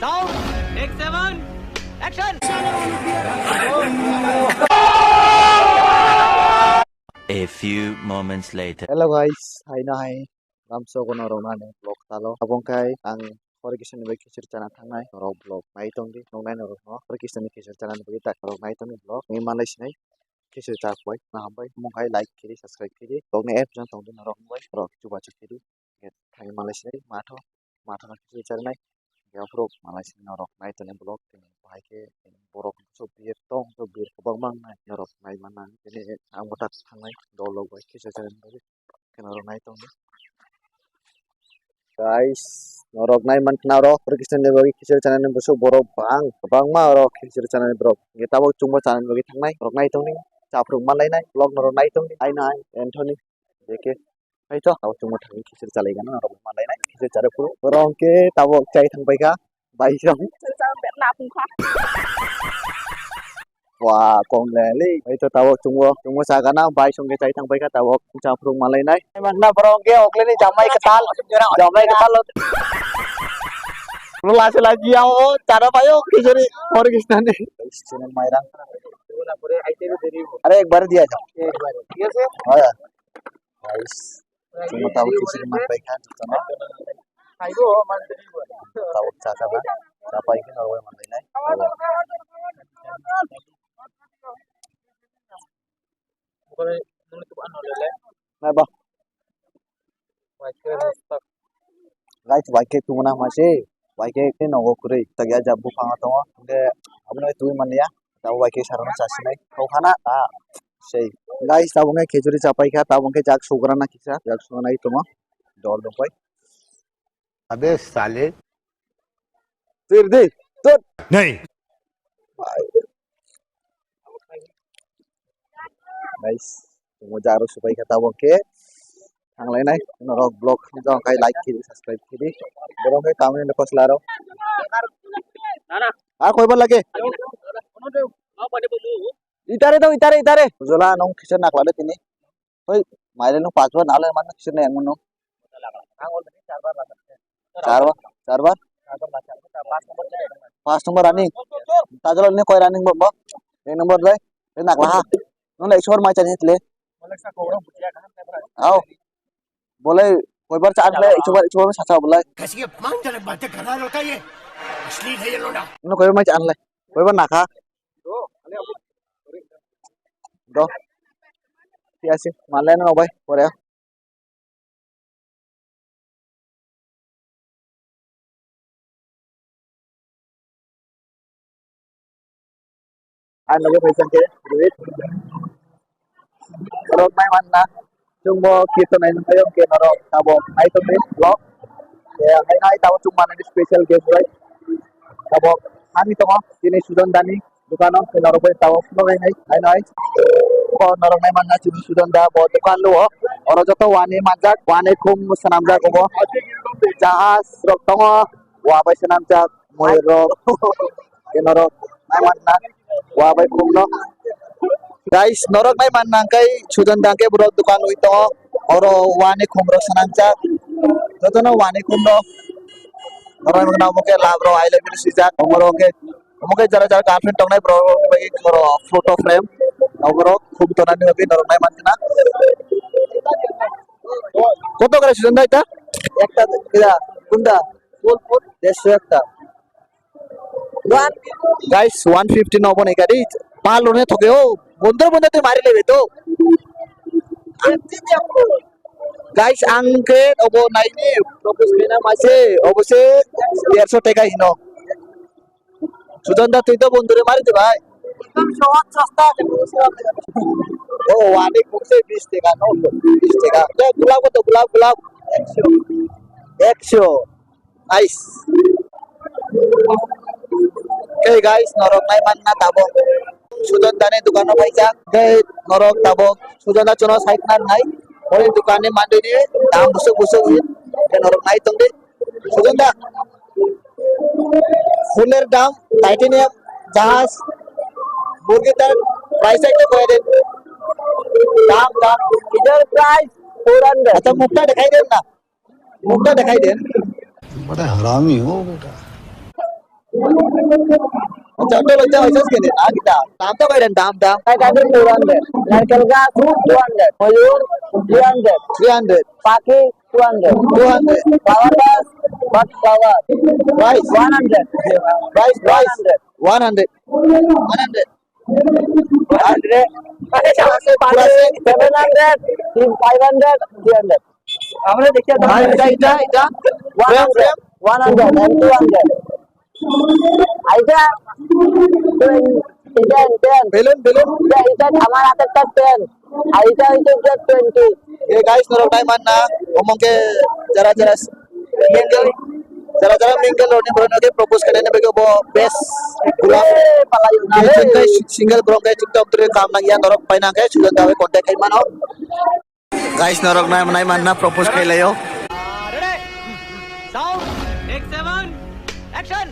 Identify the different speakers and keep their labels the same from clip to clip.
Speaker 1: Sound, take 7, action!
Speaker 2: A few moments later.
Speaker 3: Hello guys, hi na hi. Ramso ko na rona ne vlog talo. Abong kay ang Horikistan ni Kisir Chana thangnai ro vlog mai tong di nong nai no ro Horikistan ni Kisir Chana ni tak ro mai tong ni vlog ni malai sinai Kisir cha koi na hambai mong kai like kiri subscribe kiri vlog ni app jang tong di ro hambai ro chuba chu kiri thai malai sinai matho na Kisir Chana nai ya vlog malai sinai ro mai tong ni vlog tin bai ke borok so bir tong so bir bang bang nai ro mai mana ini ang botak thangnai do lo bai Kisir Chana ni kana ro mai tong di guys norok nai man knaro Horikistan ni bagi Kisir Chana ni busuk borok bang ma ro Kisir Chana ni bro kita bo chungba chana bagi thangnai rok nai tong ni chaprung malai nai vlog norok nai tong ni ai nai Anthony deke ai to taw chungba thang Kisir Chalai gan norok malai nai Kisir Chara puru rong ke taw chai thang bai ka bai rong
Speaker 4: Việt Nam không khó.
Speaker 3: wah kong leli ai to taw chungba sa kana bai song ke chai thang bai ka taw chaprung malai nai mana rong ke okle ni jamai ketal Relasi lagi yang cara payo kisari Horikistan ni. Channel Mairang. अरे एक बार दिया जाओ एक बार ठीक है हां यार guys cuma tahu kisah menyampaikan gitu no ayo mantri tahu cara kan apa ini kalau yang mana bukan menutup anu lele nah bah guys waike tu mana masih waike ke nogo kure tagya jabu phanga to de amne tu man ya tahu waike sarana sasinai kau khana sei guys tabunge khejuri chapai kha tabunge jak sugrana kisa jak suganai toma dol dopai
Speaker 5: अबे साले
Speaker 3: tir de tot
Speaker 5: नहीं
Speaker 3: guys mo jaro supai kha tabunge thang lai nai norok blog jong kai like kiri subscribe kiri borong kai kamen ne koslaro na koi bal lage itare jola nong kisar nak lade tini oi maile nong 5 bar nale man kisar ne angno चार बार 5 number running ताजल ने कोई running बब 1 number ले nak lah no le sor mai chani tle आओ बोले कोई बार charge ले इचो में साचा बोले
Speaker 5: कैसी ये मानजनक बातें कर रहा होता ये अश्लील है ये लोड़ा
Speaker 3: no कोई mai चार्ज ले कोई बार nakha do iya sih malen no bay korea anh lagi pesan ke duit kalau mai mana cuma kita naik ayo ke naro tabo naik tu ni vlog ya naik tabo cuma naik special guest right tabo kami tu mah ini sudah dani dukan ke naro pun tabo vlog naik ko naro naik mana cuma sudah dah bawa dukan lu orang joto wani manjak wani kum senam jak ko jahaz rok tongo wa bai senam jak moi rok ke naro naik mana wah baik kumno guys norok nai manang kai sudan dangke bro dukan itu oro wani kumro sananca toto no wani kumno oro na moke labro I love you sijak omoro ke moke jara girlfriend tong nai bro bagi oro photo frame ogoro khub tonan ni hobi norok nai manna কত করে সুজন দা এটা একটা এটা কোনটা ফুল 150 একটা guys 150 no bone gadi palo ne thoke o bondar te mari lebe to guys angke obo nai ni fokus bina mase obose 150 টাকা hino sudan da tuই to bondure mari de bhai একদম সহজ সস্তা ও অনেক কমছে 20 টাকা নো 20 টাকা তো গোলাপ কত গোলাপ 100 nice Okay guys, norok nai manna tabok sujon dane dukano paisa gay norok tabok sujon da chono site nan nai ore dukane mande ni dam busuk ke norok nai tong de sujon da fuller dam titanium jahaz burgi tar price ekta koi den dam idhar price 400 acha mukta dekhai den na mukta dekhai den
Speaker 5: बड़ा हरामी हो बेटा
Speaker 3: Contoh lo jauh aja segini. Ah kita. Dalam kayak dan dalam.
Speaker 4: Naik kambing 200, narkel gas 200, mayur 300,
Speaker 3: 300,
Speaker 4: paki 200,
Speaker 3: 200.
Speaker 4: flower gas, but flower
Speaker 3: Price,
Speaker 4: 100,
Speaker 3: price, 100, 100.
Speaker 4: 100, 700, 500, 300. আমরা দেখি
Speaker 3: Ah, এটা.
Speaker 4: 100, 100 and 200. আইটা 10.
Speaker 3: Balloon.
Speaker 4: এটা আমার হাতেরটা 10, আর এটা হইছে 20.
Speaker 3: ये guys नरक टाइम ना ngomong ke jara mingle orang yang berani propose करने बगे वो best gulam
Speaker 4: Palayo na
Speaker 3: ये चिंता single gulam kayak TikTok tuh काम nang ya नरक पाइना kayak sudah tahu kontak kayak mana guys नरक नाई mana propose kayak layo
Speaker 1: ready sound take 7 action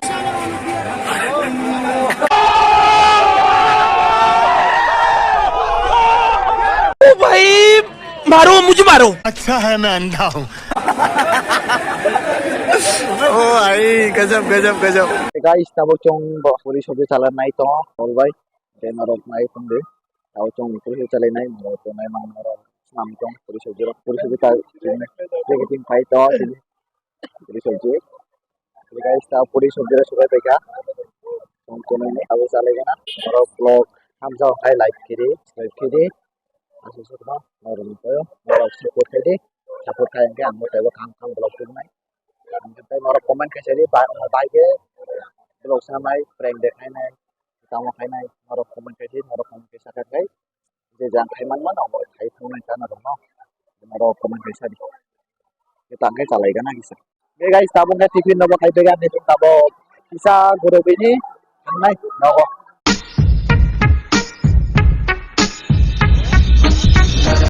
Speaker 5: ओ भाई मारो मुझे मारो अच्छा है मैं अंधा हूँ
Speaker 3: oh ay gajab guys tabo chong puri sobi salan nai to all bhai de नरक nai pun de tabo chong puri chalai nai moro to nai mang naro nam chong puri sobi ta taking fight to puri sobi guys tabo puri sobi ra sugai peka chong to nai tabo chalai na naro vlog ham jao hai like kiri asal sudah naro ni koyo naro support kai ang ke ang mo tayo kam vlog tu nai kita naro komen ke sini baik ke vlog sa mai prank dek nai tamo kai nai naro komen ke sini naro komen ke sakat kai je jang kai man naro kai thong nai kana no naro komen ke sini kita angke calai kana kisa guys tabung ke tiffin nabo kai pegan ni tabo kisa guru bini nai nako